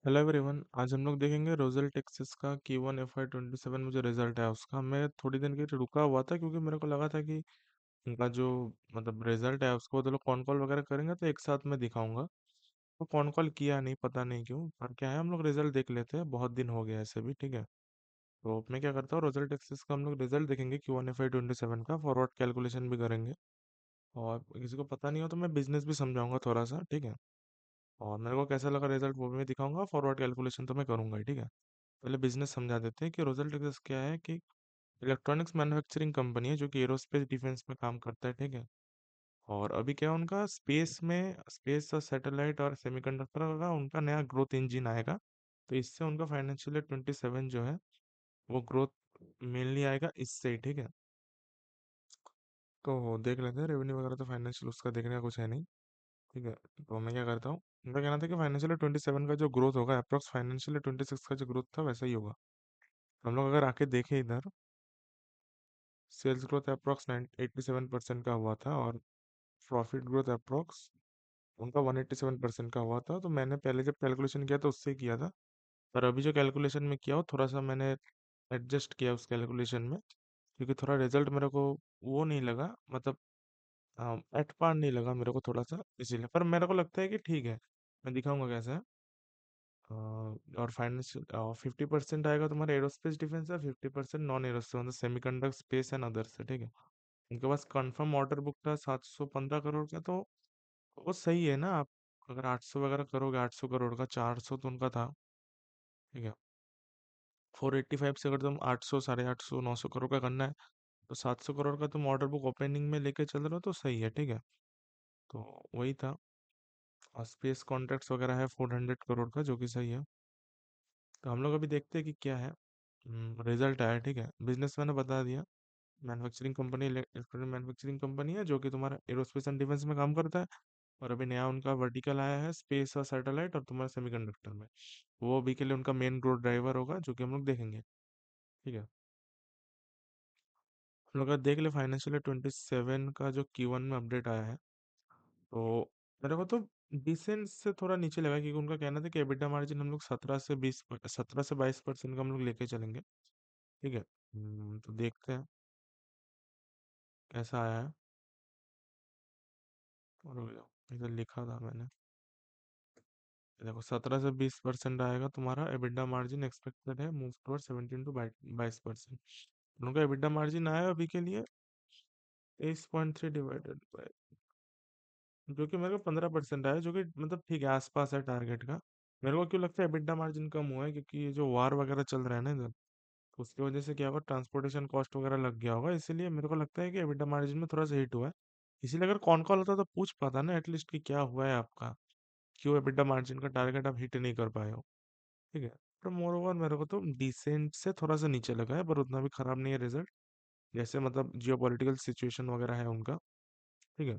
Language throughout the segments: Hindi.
Hello everyone. आज हम लोग देखेंगे रोजल टेक्सास का Q1 FY 27 में जो रिजल्ट है उसका। मैं थोड़ी दिन के लिए रुका हुआ था क्योंकि मेरे को लगा था कि उनका जो मतलब रिजल्ट है उसको तो लोग कॉन कॉल वगैरह करेंगे तो एक साथ में दिखाऊंगा। तो कॉन कॉल किया नहीं, पता नहीं क्यों। पर क्या है, हम लोग रिजल्ट देख लेते हैं, बहुत दिन हो गया ऐसे भी। ठीक है, तो मैं क्या करता हूँ, रोजल टेक्सास का हम लोग रिजल्ट देखेंगे Q1 FY 27 का, फॉरवर्ड कैलकुलेशन भी करेंगे। और किसी को पता नहीं हो तो मैं बिजनेस भी समझाऊंगा थोड़ा सा। ठीक है, और मेरे को कैसा लगा रिजल्ट वो भी मैं दिखाऊंगा, फॉरवर्ड कैलकुलेशन तो मैं करूंगा ही। ठीक है, पहले बिजनेस समझा देते हैं कि रोजल टेक्सास क्या है। कि इलेक्ट्रॉनिक्स मैन्युफैक्चरिंग कंपनी है जो कि एरोस्पेस डिफेंस में काम करता है। ठीक है, और अभी क्या है, उनका स्पेस और सैटेलाइट और सेमीकंडक्टर का उनका नया ग्रोथ इंजन आएगा। तो इससे उनका फाइनेंशियल 27 जो है वो ग्रोथ मेनली आएगा इससे ही। ठीक है, तो देख लेते हैं रेवेन्यू वगैरह, तो फाइनेंशियल उसका देखने का कुछ है नहीं। ठीक है, तो मैं क्या करता हूँ, उनका कहना था कि फाइनेंशियल 27 का जो ग्रोथ होगा अप्रॉक्स फाइनेंशियल 26 का जो ग्रोथ था वैसा ही होगा। हम लोग अगर आके देखें इधर, सेल्स ग्रोथ अप्रॉक्स 87% का हुआ था, और प्रॉफिट ग्रोथ अप्रॉक्स उनका 187% का हुआ था। तो मैंने पहले जब कैलकुलेशन किया था उससे किया था, पर अभी जो कैलकुलेशन में किया हो थोड़ा सा मैंने एडजस्ट किया उस कैलकुलेशन में, क्योंकि थोड़ा रिजल्ट मेरे को वो नहीं लगा, मतलब एट पार नहीं लगा मेरे को थोड़ा सा, इसीलिए। पर मेरे को लगता है कि ठीक है, मैं दिखाऊंगा कैसे है। और फाइनेंस 50% आएगा तुम्हारा एरोस्पेस डिफेंस है, 50% नॉन एरोस्पेस मतलब सेमीकंडक्टर स्पेस एंड अदर्स है। ठीक है, उनके पास कंफर्म ऑर्डर बुक था 715 करोड़ का। तो वो सही है ना। आप अगर 800 वगैरह करोगे, 800 करोड़ का 400 तो उनका था। ठीक है, 485 से अगर तुम 800, 850, 900 करोड़ का करना है तो 700 करोड़ का तुम ऑर्डर बुक ओपनिंग में लेके चल रहे हो तो सही है। ठीक है, तो वही था। और स्पेस कॉन्ट्रैक्ट्स वगैरह है 400 करोड़ का, जो कि सही है। तो हम लोग अभी देखते हैं कि क्या है। रिजल्ट आया। ठीक है, बिजनेस मैंने बता दिया। Manufacturing company, electronic manufacturing company है जो कि तुम्हारा एरोस्पेस एंड डिफेंस में काम करता है। और अभी नया उनका वर्टिकल आया है स्पेस और सैटेलाइट और तुम्हारा सेमीकंडक्टर में। वो अभी के लिए उनका मेन ग्रोथ ड्राइवर होगा, जो कि हम लोग देखेंगे। ठीक है, हम लोग अगर देख ले फाइनेंशियल 27 का जो Q1 में अपडेट आया है, तो मेरे को तो डिसेंट से थोड़ा नीचे लगा, क्योंकि उनका कहना था कि एबिटा मार्जिन हम लोग 17 से 22% का हम लोग लेके चलेंगे। ठीक है, तो देखते हैं कैसा आया है। और इधर लिखा था मैंने, देखो 17 से 20% आएगा तुम्हारा एबिटा मार्जिन, एक्सपेक्टेड है मूव टुवर्ड 17 to 22%। उनका एबिटा मार्जिन आया अभी के लिए 23.3 डिवाइडेड बाय, जो कि मेरे को 15% आया, जो कि मतलब ठीक है, आसपास है टारगेट का। मेरे को क्यों लगता है एबिटा मार्जिन कम हुआ है, क्योंकि ये जो वार वगैरह चल रहा है ना इधर, तो उसकी वजह से क्या होगा, ट्रांसपोर्टेशन कॉस्ट वगैरह लग गया होगा, इसीलिए मेरे को लगता है कि एबिटा मार्जिन में थोड़ा सा हिट हुआ है। इसीलिए अगर कॉन कॉल होता तो पूछ पाता ना एटलीस्ट कि क्या हुआ है आपका, क्यों एबिटा मार्जिन का टारगेट आप हिट नहीं कर पाए हो। ठीक है, पर मोर ओवर मेरे को तो डिसेंट से थोड़ा सा नीचे लगा है, पर उतना भी खराब नहीं है रिजल्ट, जैसे मतलब जियोपॉलिटिकल सिचुएशन वगैरह है उनका। ठीक है,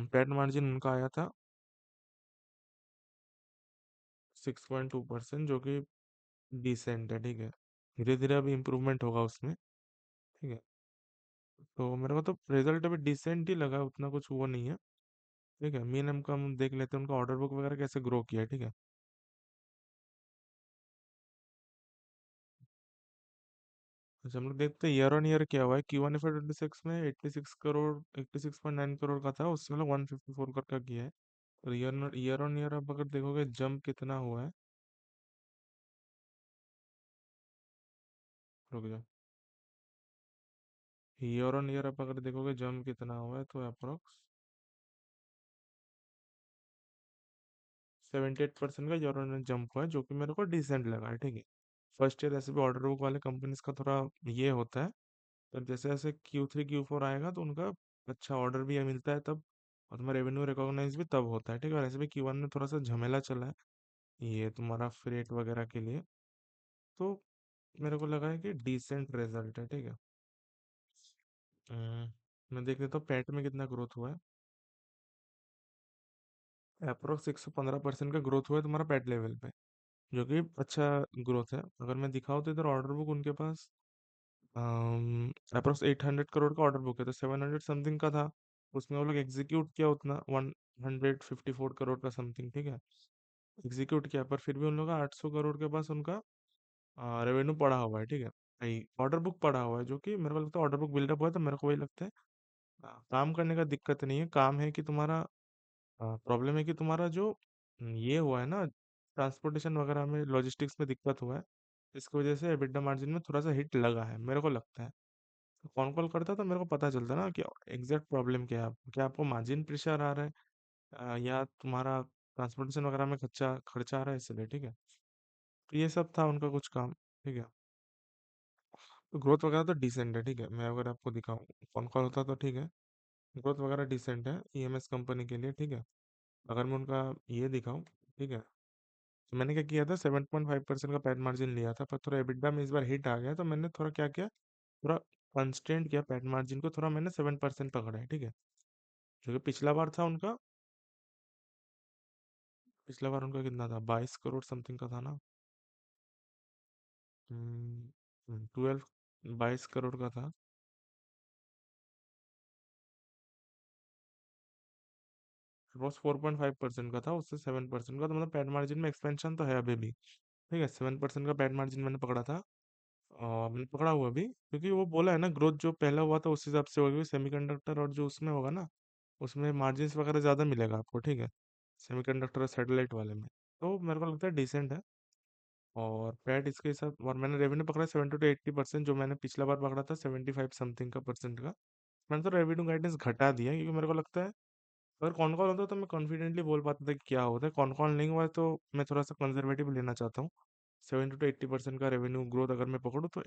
पेट मार्जिन उनका आया था 6.2%, जो कि डिसेंट है। ठीक है, धीरे धीरे अभी इम्प्रूवमेंट होगा उसमें। ठीक है, तो मेरे को तो रिजल्ट अभी डिसेंट ही लगा, उतना कुछ वो नहीं है। ठीक है, मीन हम कम देख लेते हैं उनका ऑर्डर बुक वगैरह कैसे ग्रो किया है। ठीक है, अच्छा हम लोग देखते हैं ईयर ऑन ईयर क्या हुआ है। Q1 FY 26 में 86 करोड़, 86.9 करोड़ का था, उससे मतलब 154 का किया है। और ईयर ऑन ईयर आप अगर देखोगे जंप कितना हुआ है, रुक जाओ, ईयर ऑन ईयर आप अगर देखोगे जंप कितना हुआ है, तो अप्रोक्स 78% का ईयर ऑन ईयर जंप हुआ है, जो कि मेरे को डिसेंट लगा है। ठीक है, फर्स्ट ईयर ऐसे भी ऑर्डर बुक वाले कंपनीज का थोड़ा ये होता है, पर जैसे जैसे Q3 Q4 आएगा तो उनका अच्छा ऑर्डर भी मिलता है तब, और तुम्हारा रेवेन्यू रिकॉग्नाइज भी तब होता है। ठीक है, और ऐसे भी Q1 में थोड़ा सा झमेला चला है ये तुम्हारा फ्रेट वगैरह के लिए। तो मेरे को लगा है कि डिसेंट रिजल्ट है। ठीक है, मैं देख लेता हूँ पैट में कितना ग्रोथ हुआ है। अप्रोक्स 115% का ग्रोथ हुआ है तुम्हारा पैट लेवल पे, जो कि अच्छा ग्रोथ है। अगर मैं दिखाऊँ तो इधर ऑर्डर बुक उनके पास अप्रोक्स 800 करोड़ का ऑर्डर बुक है, तो 700 समथिंग का था, उसमें वो लोग एग्जीक्यूट किया उतना 154 करोड़ का समथिंग। ठीक है, एग्जीक्यूट किया, पर फिर भी उन लोगों का 800 करोड़ के पास उनका रेवेन्यू पड़ा हुआ है, ठीक है। नहीं, ऑर्डर बुक पड़ा हुआ है, जो कि मेरे को लगता है ऑर्डर बुक बिल्डअप हुआ है, तो मेरे को वही लगता है काम करने का दिक्कत नहीं है। काम है कि तुम्हारा प्रॉब्लम है कि तुम्हारा जो ये हुआ है ना, ट्रांसपोर्टेशन वगैरह में, लॉजिस्टिक्स में दिक्कत हुआ है। इसकी वजह से एबिटा मार्जिन में थोड़ा सा हिट लगा है, मेरे को लगता है। तो कौन कॉल करता तो मेरे को पता चलता ना कि एग्जैक्ट प्रॉब्लम क्या है क्या आपको मार्जिन प्रेशर आ रहा है, या तुम्हारा ट्रांसपोर्टेशन वगैरह में खर्चा खर्चा आ रहा है, इसलिए, ठीक है। तो ये सब था उनका कुछ काम, ठीक है। तो ग्रोथ वगैरह तो डिसेंट है, ठीक है। मैं अगर आपको दिखाऊं कौन कॉल होता तो ठीक है। ग्रोथ वगैरह डिसेंट है ईएमएस कंपनी के लिए, ठीक है। अगर मैं उनका ये दिखाऊं, ठीक है। तो मैंने क्या किया था, 7.5% का पैट मार्जिन लिया था, पर थोड़ा एबिटडा में इस बार हिट आ गया, तो मैंने थोड़ा क्या किया, थोड़ा कंस्टेंट किया पैट मार्जिन को, थोड़ा मैंने 7% पकड़ा है, ठीक है। जो कि पिछला बार था उनका, पिछला बार उनका कितना था, 22 करोड़ समथिंग का था ना। 12, 22 करोड़ का था। बस 4.5% का था, उससे 7% का, तो मतलब पैट मार्जिन में एक्सपेंशन तो है अभी भी, ठीक है। 7% का पैट मार्जिन मैंने पकड़ा था, और मैंने पकड़ा हुआ भी, क्योंकि वो बोला है ना, ग्रोथ जो पहला हुआ था उस हिसाब से होगी, सेमीकंडक्टर और जो उसमें होगा ना, उसमें मार्जिन्स वगैरह ज़्यादा मिलेगा आपको, ठीक है। सेमीकंडक्टर और सैटेलाइट वाले में, तो मेरे को लगता है डिसेंट है। और पैट इसके साथ, और मैंने रेवेन्यू पकड़ा 70 to 80%, जो मैंने पिछला बार पकड़ा था 75 समथिंग का परसेंट का। मैंने तो रेवेन्यू गाइडेंस घटा दिया, क्योंकि मेरे को लगता है अगर कॉन कॉल होता तो मैं कॉन्फिडेंटली बोल पाता था कि क्या होता है। कॉन कॉल नहीं हुआ है, तो मैं थोड़ा सा कंजर्वेटिव लेना चाहता हूँ। 70 to 80% का रेवेन्यू ग्रोथ अगर मैं पकड़ूँ, तो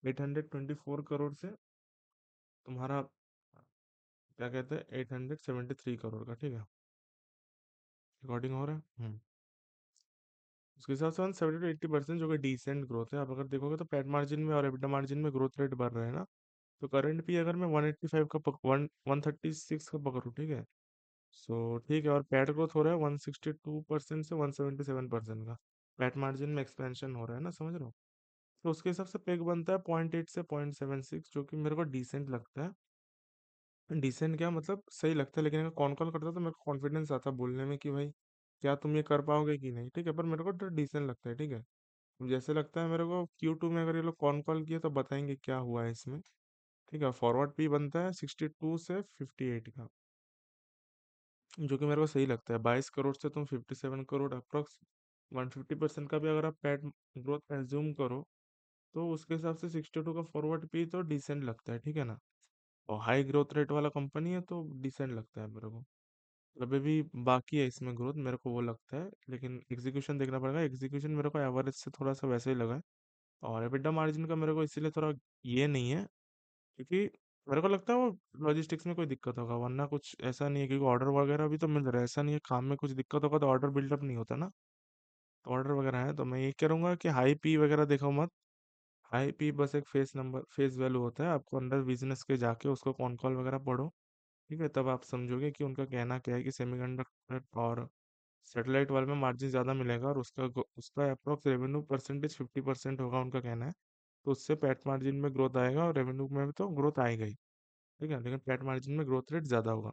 824 करोड़ से तुम्हारा क्या कहते हैं, 873 करोड़ का, ठीक है। रिकॉर्डिंग हो रहा है। उसके हिसाब से 70 to 80%, जो कि डिसेंट ग्रोथ है। आप अगर देखोगे तो पैट मार्जिन में और एबिटा मार्जिन में ग्रोथ रेट बढ़ रहा है ना। तो करंट भी अगर मैं 185 का 136 का पकड़ूँ, ठीक है। सो ठीक है, और पैट ग्रोथ हो रहा है 162% से 177% का। पैट मार्जिन में एक्सपेंशन हो रहा है ना, समझ रहे हो। तो उसके हिसाब से पेग बनता है 0.8 से 0.76, जो कि मेरे को डिसेंट लगता है। डिसेंट क्या मतलब, सही लगता है, लेकिन अगर कॉन कॉल करता तो मेरे को कॉन्फिडेंस आता बोलने में कि भाई क्या तुम ये कर पाओगे कि नहीं, ठीक है। पर मेरे को तो डिसेंट लगता है, ठीक है। जैसे लगता है मेरे को Q2 में अगर ये लोग कॉन कॉल किए तो बताएंगे क्या हुआ है इसमें, ठीक है। फॉरवर्ड भी बनता है 62 से 58 का, जो कि मेरे को सही लगता है। 22 करोड़ से तुम 57 करोड़, अप्रोक्स 150% का भी अगर आप पैट ग्रोथ एज्यूम करो, तो उसके हिसाब से 62 का फॉरवर्ड भी तो डिसेंट लगता है, ठीक है ना। और हाई ग्रोथ रेट वाला कंपनी है, तो डिसेंट लगता है मेरे को। अभी भी बाकी है इसमें ग्रोथ, मेरे को वो लगता है, लेकिन एग्जीक्यूशन देखना पड़ेगा। एग्जीक्यूशन मेरे को एवरेज से थोड़ा सा वैसे ही लगा है। और एबिटा मार्जिन का मेरे को इसीलिए थोड़ा ये नहीं है, क्योंकि मेरे को लगता है वो लॉजिस्टिक्स में कोई दिक्कत होगा, वरना कुछ ऐसा नहीं है, क्योंकि ऑर्डर वगैरह भी तो मिल रहा है। ऐसा नहीं है काम में कुछ दिक्कत होगा तो ऑर्डर बिल्डअप नहीं होता ना। ऑर्डर वगैरह है, तो मैं ये करूंगा कि हाई पी वगैरह देखो मत। हाई पी बस एक फेस नंबर, फेस वैल्यू होता है। आपको अंदर बिजनेस के जाके उसको कॉन कॉल वगैरह पढ़ो, ठीक है। तब आप समझोगे कि उनका कहना क्या है, कि सेमीकंडक्टर और सैटेलाइट वाले में मार्जिन ज़्यादा मिलेगा, और उसका अप्रोक्स रेवेन्यू परसेंटेज 50% होगा, उनका कहना है। तो उससे पैट मार्जिन में ग्रोथ आएगा, और रेवेन्यू में भी तो ग्रोथ आएगा ही, ठीक है। लेकिन पैट मार्जिन में ग्रोथ रेट ज़्यादा होगा,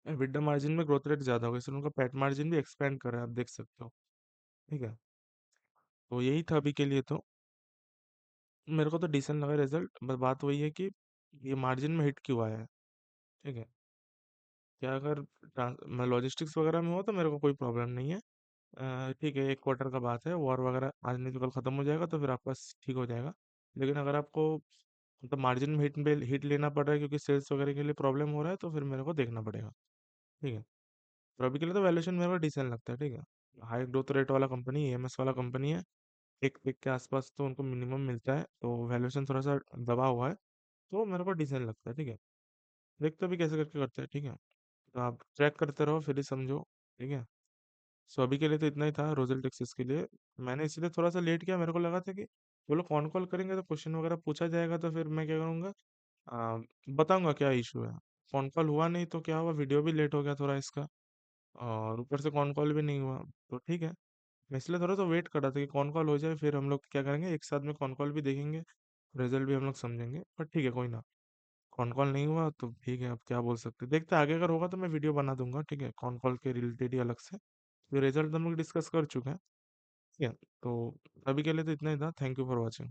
एबिटा मार्जिन में ग्रोथ रेट ज़्यादा होगा, इसलिए उनका पैट मार्जिन भी एक्सपेंड कर रहा है, आप देख सकते हो, ठीक है। तो यही था अभी के लिए तो। मेरे को तो डिसेंट लगा रिजल्ट, बस बात वही है कि ये मार्जिन में हिट क्यों आया है, ठीक है। क्या अगर लॉजिस्टिक्स वगैरह में हो तो मेरे को कोई प्रॉब्लम नहीं है। ठीक है, एक क्वार्टर का बात है, वॉर वगैरह आज नहीं तो कल खत्म हो जाएगा, तो फिर आपका ठीक हो जाएगा। लेकिन अगर आपको मतलब मार्जिन में हिट लेना पड़ रहा है, क्योंकि सेल्स वगैरह के लिए प्रॉब्लम हो रहा है, तो फिर मेरे को देखना पड़ेगा, ठीक है। तो अभी के लिए तो वैल्यूएशन मेरे को डिसेंट लगता है, ठीक है। हाई ग्रोथ रेट वाला कंपनी, ईएमएस वाला कंपनी है, एक के आसपास तो उनको मिनिमम मिलता है, तो वैल्यूएशन थोड़ा सा दबा हुआ है, तो मेरे को डिसेंट लगता है, ठीक है। देखते भी कैसे करके करते हैं, ठीक है। तो आप ट्रैक करते रहो, फिर ही समझो, ठीक है। सो अभी के लिए तो इतना ही था रोजल टेक्सिस के लिए। मैंने इसलिए थोड़ा सा लेट किया, मेरे को लगा था कि वो लोग कॉन कॉल करेंगे तो क्वेश्चन वगैरह पूछा जाएगा, तो फिर मैं क्या करूँगा, आ, बताऊंगा क्या इशू है। कॉन कॉल हुआ नहीं तो क्या हुआ, वीडियो भी लेट हो गया थोड़ा इसका, और ऊपर से कॉन कॉल भी नहीं हुआ, तो ठीक है। मैं इसलिए थोड़ा सा वेट कर रहा था कि कॉन कॉल हो जाए, फिर हम लोग क्या करेंगे, एक साथ में कॉन कॉल भी देखेंगे, रिजल्ट भी हम लोग समझेंगे। पर ठीक है, कोई ना। कॉन कॉल नहीं हुआ तो ठीक है, अब क्या बोल सकते हैं। देखते हैं आगे अगर होगा तो मैं वीडियो बना दूंगा, ठीक है, कॉन कॉल के रिलेटेड ही अलग से। तो रिजल्ट हम लोग डिस्कस कर चुके हैं, ठीक है? तो अभी के लिए तो इतना ही था। Thank you for watching.